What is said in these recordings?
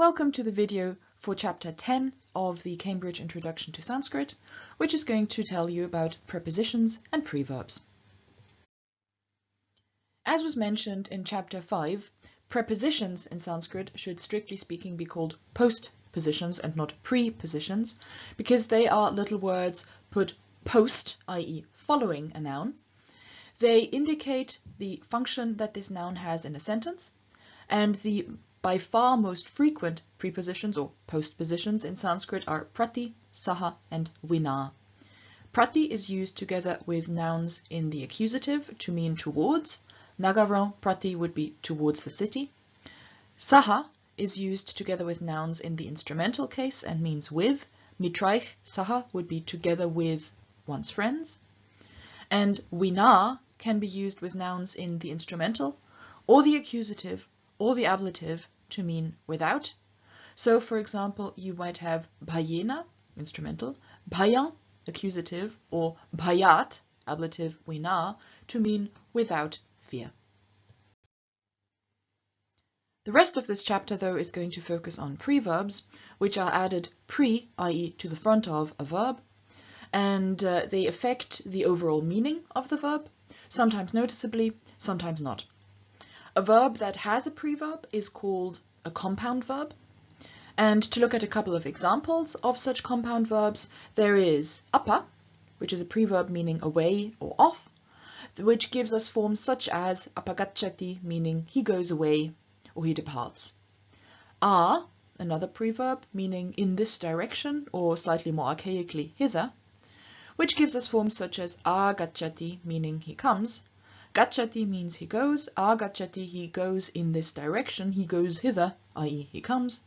Welcome to the video for Chapter 10 of the Cambridge Introduction to Sanskrit, which is going to tell you about prepositions and preverbs. As was mentioned in Chapter 5, prepositions in Sanskrit should strictly speaking be called postpositions and not prepositions, because they are little words put post, i.e. following a noun. They indicate the function that this noun has in a sentence, and the by far most frequent prepositions or postpositions in Sanskrit are prati, saha and vina. Prati is used together with nouns in the accusative to mean towards. Nagaram prati would be towards the city. Saha is used together with nouns in the instrumental case and means with. Mitraich saha would be together with one's friends. And vina can be used with nouns in the instrumental or the accusative or the ablative to mean without. So, for example, you might have bhayena, instrumental, bhayan, accusative, or bhayat, ablative vina, to mean without fear. The rest of this chapter, though, is going to focus on preverbs, which are added pre, i.e. to the front of a verb, and they affect the overall meaning of the verb, sometimes noticeably, sometimes not. A verb that has a preverb is called a compound verb. And to look at a couple of examples of such compound verbs, there is apa, which is a preverb meaning away or off, which gives us forms such as apagacchati, meaning he goes away or he departs. A, another preverb meaning in this direction or slightly more archaically hither, which gives us forms such as agacchati, meaning he comes. Gacchati means he goes, agacchati he goes in this direction, he goes hither, i.e. he comes.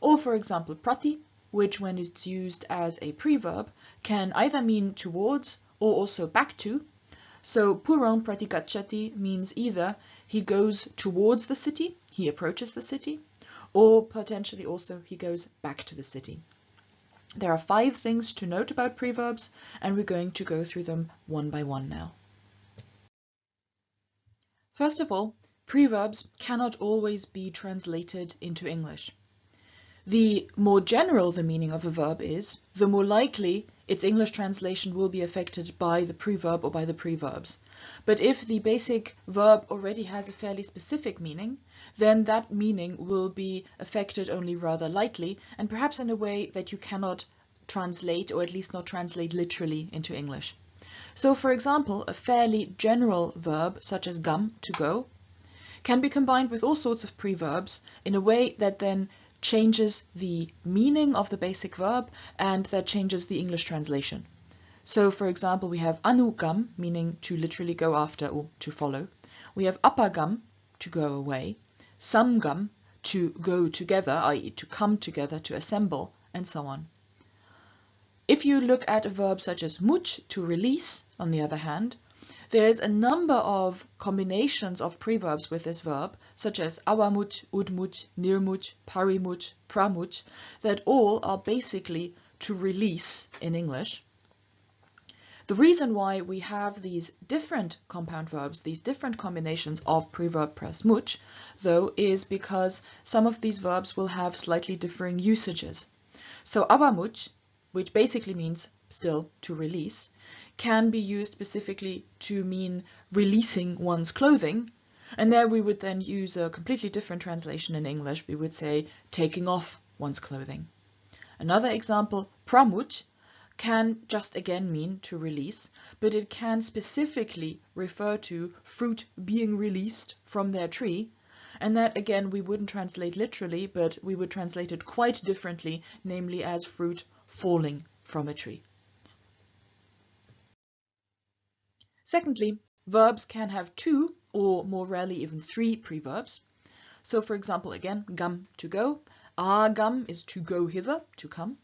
Or for example prati, which when it's used as a preverb can either mean towards or also back to. So purang prati gacchati means either he goes towards the city, he approaches the city, or potentially also he goes back to the city. There are 5 things to note about preverbs, and we're going to go through them one by one now. First of all, preverbs cannot always be translated into English. The more general the meaning of a verb is, the more likely its English translation will be affected by the preverb or by the preverbs. But if the basic verb already has a fairly specific meaning, then that meaning will be affected only rather lightly, and perhaps in a way that you cannot translate, or at least not translate literally, into English. So, for example, a fairly general verb, such as gam, to go, can be combined with all sorts of preverbs in a way that then changes the meaning of the basic verb and that changes the English translation. So, for example, we have anugam, meaning to literally go after or to follow. We have apagam, to go away. Samgam, to go together, i.e. to come together, to assemble, and so on. If you look at a verb such as much, to release, on the other hand, there's a number of combinations of preverbs with this verb, such as awamuch, udmuch, nirmuch, parimuch, pramuch, that all are basically to release in English. The reason why we have these different compound verbs, these different combinations of preverb plus much, though, is because some of these verbs will have slightly differing usages. So awamuch, which basically means still to release, can be used specifically to mean releasing one's clothing, and there we would then use a completely different translation in English. We would say taking off one's clothing. Another example, pramuch, can just again mean to release, but it can specifically refer to fruit being released from their tree, and that again we wouldn't translate literally, but we would translate it quite differently, namely as fruit falling from a tree. Secondly, verbs can have 2 or more rarely even 3 preverbs. So for example, again, gam, to go. Agam is to go hither, to come.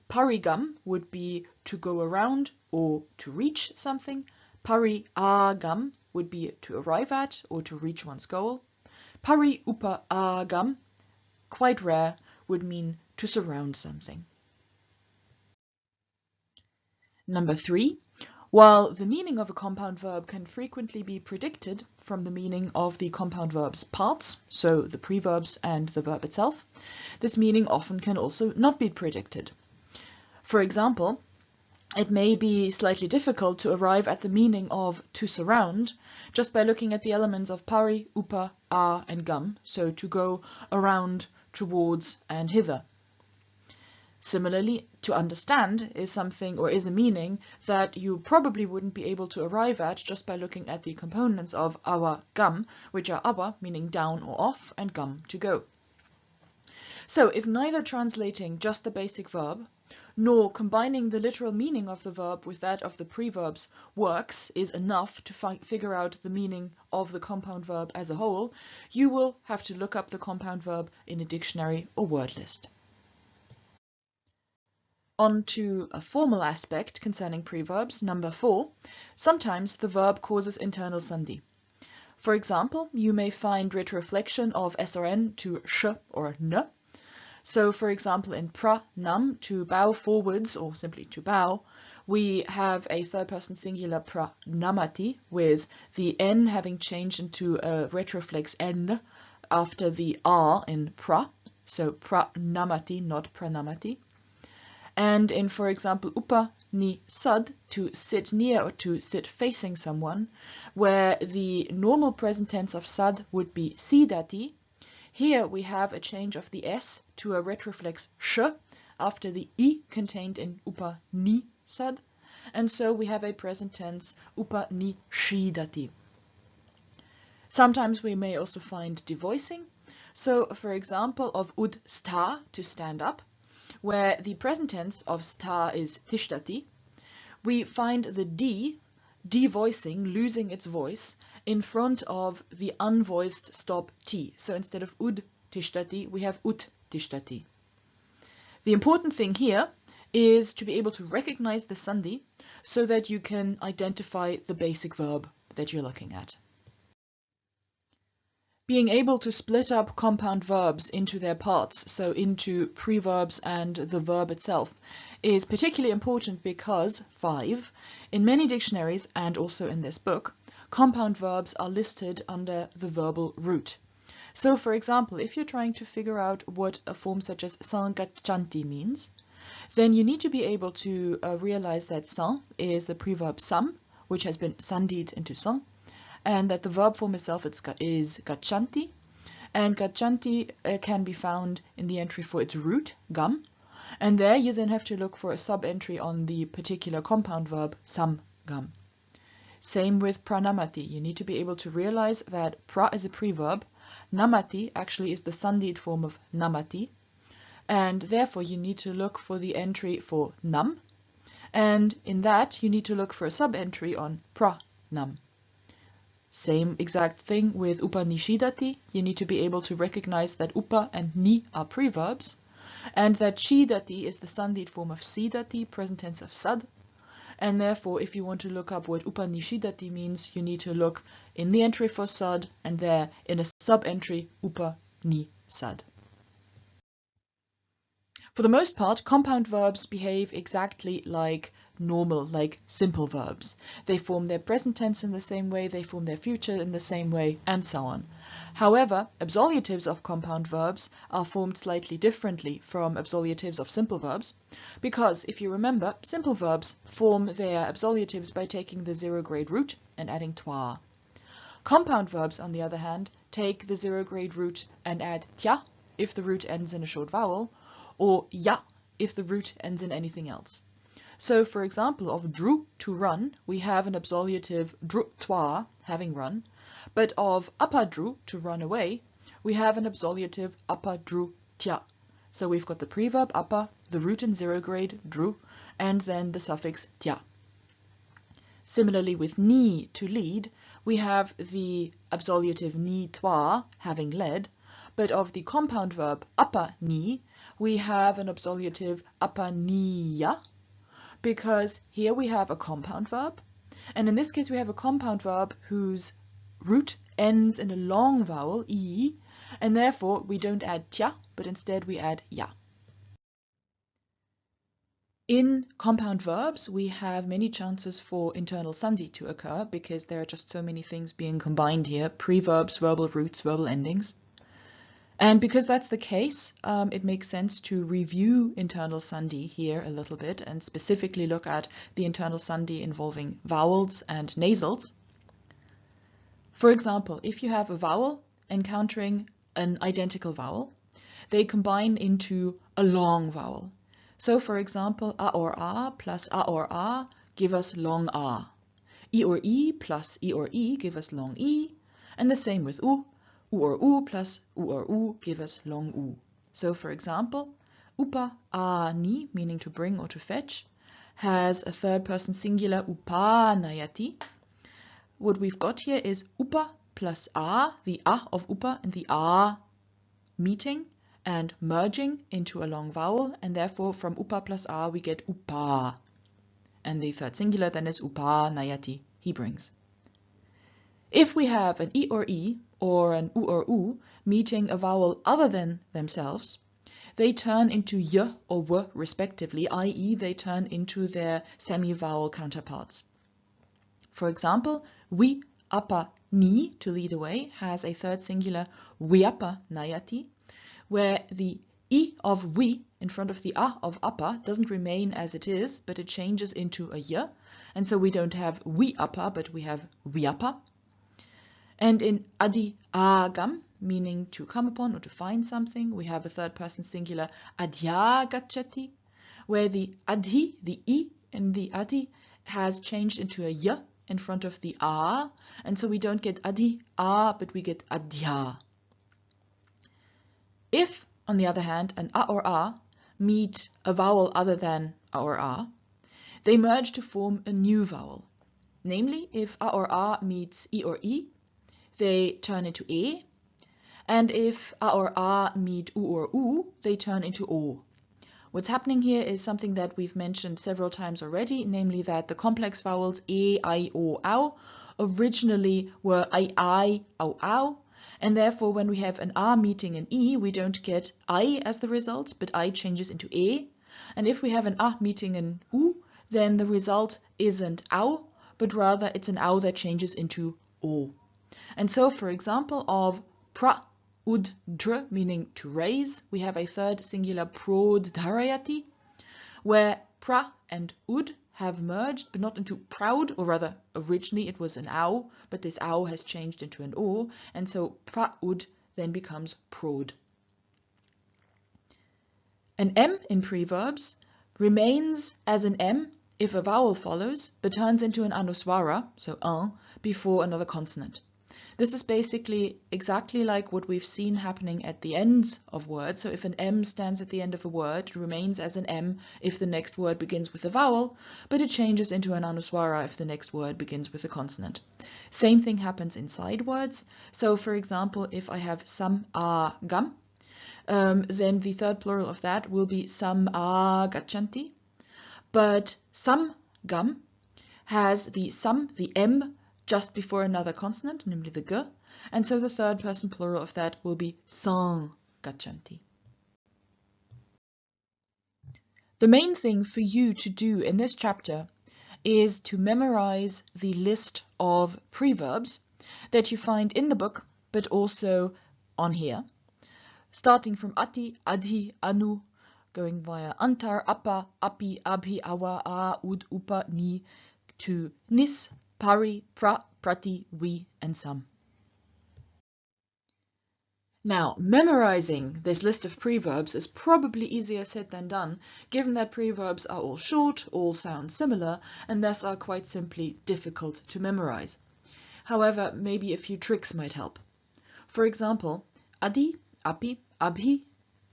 Parigam would be to go around or to reach something. Pari-agam would be to arrive at or to reach one's goal. Pari-upa-agam, quite rare, would mean to surround something. Number 3, While the meaning of a compound verb can frequently be predicted from the meaning of the compound verb's parts, so the preverbs and the verb itself, this meaning often can also not be predicted. For example, it may be slightly difficult to arrive at the meaning of to surround just by looking at the elements of pari, upa, a, and gam, so to go around, towards, and hither. Similarly, to understand is something or is a meaning that you probably wouldn't be able to arrive at just by looking at the components of awa, gam, which are awa, meaning down or off, and gam, to go. So if neither translating just the basic verb, nor combining the literal meaning of the verb with that of the preverbs works, is enough to figure out the meaning of the compound verb as a whole, you will have to look up the compound verb in a dictionary or word list. On to a formal aspect concerning preverbs, number 4. Sometimes the verb causes internal sandhi. For example, you may find retroflexion of s or n to sh or n. So, for example, in pra nam, to bow forwards or simply to bow, we have a third person singular pra namati with the n having changed into a retroflex n after the r in pra. So pra namati, not pranamati. And in, for example, upa ni sad, to sit near or to sit facing someone, where the normal present tense of sad would be sidati, here we have a change of the s to a retroflex sh after the I contained in upa ni sad, and so we have a present tense upa ni shidati. Sometimes we may also find devoicing. So, for example, of ud sta, to stand up, where the present tense of sta is tishtati, we find the d, devoicing, losing its voice, in front of the unvoiced stop t. So instead of ud tishtati, we have ut tishtati. The important thing here is to be able to recognize the sandhi so that you can identify the basic verb that you're looking at. Being able to split up compound verbs into their parts, so into preverbs and the verb itself, is particularly important because 5. In many dictionaries, and also in this book, compound verbs are listed under the verbal root. So, for example, if you're trying to figure out what a form such as san gacchanti means, then you need to be able to realize that san is the preverb sam, which has been sandhied into san, and that the verb form itself is gacchanti, and gacchanti can be found in the entry for its root, gam, and there you then have to look for a sub-entry on the particular compound verb, sam, gam. Same with pranamati. You need to be able to realize that pra is a preverb, namati actually is the sandhied form of namati, and therefore you need to look for the entry for nam, and in that you need to look for a sub-entry on pra, nam. Same exact thing with upa ni shidati. You need to be able to recognize that upa and ni are preverbs, and that shidati is the sandhied form of sidati, present tense of sad, and therefore if you want to look up what upa ni shidati means, you need to look in the entry for sad, and there in a sub-entry upa ni sad. For the most part, compound verbs behave exactly like normal, like simple verbs. They form their present tense in the same way, they form their future in the same way, and so on. However, absolutives of compound verbs are formed slightly differently from absolutives of simple verbs, because if you remember, simple verbs form their absolutives by taking the zero-grade root and adding twa. Compound verbs, on the other hand, take the zero-grade root and add tya if the root ends in a short vowel, or ya if the root ends in anything else. So, for example, of dru, to run, we have an absolutive dru twa, having run, but of apadru, to run away, we have an absolutive apadru tya. So we've got the preverb apa, the root in zero grade, dru, and then the suffix tya. Similarly with ni, to lead, we have the absolutive ni twa, having led, but of the compound verb apa ni, we have an absolutive apaniya, because here we have a compound verb, and in this case we have a compound verb whose root ends in a long vowel, I, and therefore we don't add tya, but instead we add ya. In compound verbs, we have many chances for internal Sandhi to occur because there are just so many things being combined here, preverbs, verbal roots, verbal endings. And because that's the case, it makes sense to review internal Sandhi here a little bit and specifically look at the internal Sandhi involving vowels and nasals. For example, if you have a vowel encountering an identical vowel, they combine into a long vowel. So, for example, a or a plus a or a give us long a. I or I plus I or I give us long I. And the same with u. U or u plus u or u give us long u. So, for example, upa a ni, meaning to bring or to fetch, has a third person singular upa nayati. What we've got here is upa plus a, the a of upa and the a meeting and merging into a long vowel, and therefore from upa plus a we get upa. And the third singular then is upa nayati, he brings. If we have an I or an U or U meeting a vowel other than themselves, they turn into Y or W respectively, i.e. they turn into their semi-vowel counterparts. For example, we apa ni, to lead away, has a third singular wiapa nayati, where the I of we in front of the a of apa doesn't remain as it is, but it changes into a y, and so we don't have we apa, but we have wiapa. And in adi agam, meaning to come upon or to find something, we have a third person singular adya gacchati, where the adhi, the I in the adi, has changed into a y in front of the a, and so we don't get adi a, but we get adya. If, on the other hand, an a or a meet a vowel other than a or a, they merge to form a new vowel. Namely, if a or a meets I or I, they turn into e, and if a or a meet u or u, they turn into o. What's happening here is something that we've mentioned several times already, namely that the complex vowels e, I, o, au originally were I, au, au, and therefore when we have an a meeting an I, we don't get I as the result, but I changes into e. And if we have an a meeting an u, then the result isn't au, but rather it's an au that changes into o. And so, for example, of pra, ud, dr, meaning to raise, we have a third singular prod dharayati, where pra and ud have merged, but not into proud, or rather, originally it was an au, but this au has changed into an o, and so praud then becomes prod. An M in preverbs remains as an M if a vowel follows, but turns into an anuswara, so un, before another consonant. This is basically exactly like what we've seen happening at the ends of words. So if an M stands at the end of a word, it remains as an M if the next word begins with a vowel, but it changes into an anuswara if the next word begins with a consonant. Same thing happens inside words. So for example, if I have sam a gam, then the third plural of that will be sam a gachanti. But sam gam has the sam, the M, just before another consonant, namely the g, and so the third person plural of that will be san gachanti. The main thing for you to do in this chapter is to memorize the list of preverbs that you find in the book, but also on here, starting from ati, adhi, anu, going via antar, appa, api, abhi, awa, a, ud, upa, ni, to nis, pari, pra, prati, we, and sam. Now, memorizing this list of preverbs is probably easier said than done, given that preverbs are all short, all sound similar, and thus are quite simply difficult to memorize. However, maybe a few tricks might help. For example, adi, api, abhi,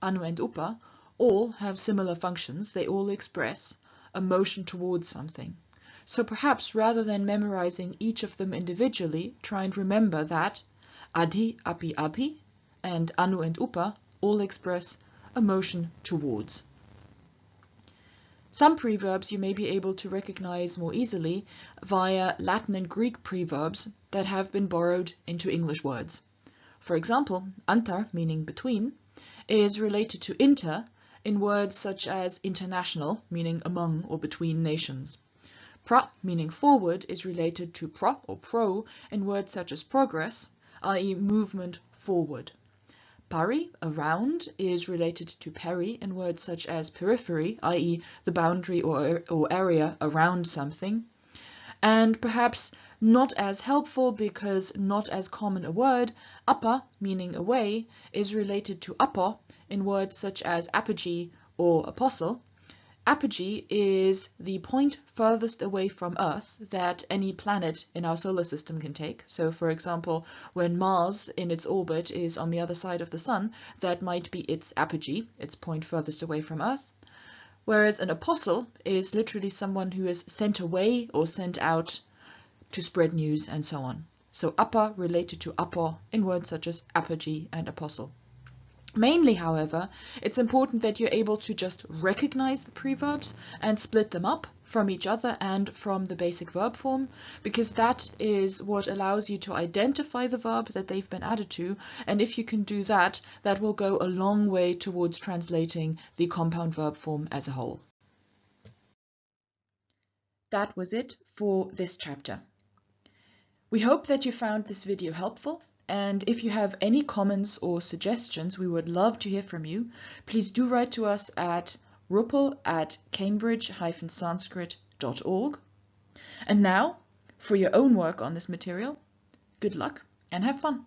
anu, and upa all have similar functions. They all express a motion towards something. So perhaps rather than memorizing each of them individually, try and remember that adi, api, abhi, and anu and upa all express a motion towards. Some preverbs you may be able to recognize more easily via Latin and Greek preverbs that have been borrowed into English words. For example, antar, meaning between, is related to inter in words such as international, meaning among or between nations. Pra, meaning forward, is related to pro or pro in words such as progress, i.e. movement forward. Pari, around, is related to peri in words such as periphery, i.e. the boundary or area around something. And perhaps not as helpful because not as common a word, appa, meaning away, is related to apo in words such as apogee or apostle. Apogee is the point furthest away from Earth that any planet in our solar system can take. So, for example, when Mars in its orbit is on the other side of the Sun, that might be its apogee, its point furthest away from Earth. Whereas an apostle is literally someone who is sent away or sent out to spread news and so on. So appa related to apo in words such as apogee and apostle. Mainly, however, it's important that you're able to just recognize the preverbs and split them up from each other and from the basic verb form, because that is what allows you to identify the verb that they've been added to, and if you can do that, that will go a long way towards translating the compound verb form as a whole. That was it for this chapter. We hope that you found this video helpful. And if you have any comments or suggestions, we would love to hear from you. Please do write to us at ruppel@cambridge-sanskrit.org. And now, for your own work on this material, good luck and have fun!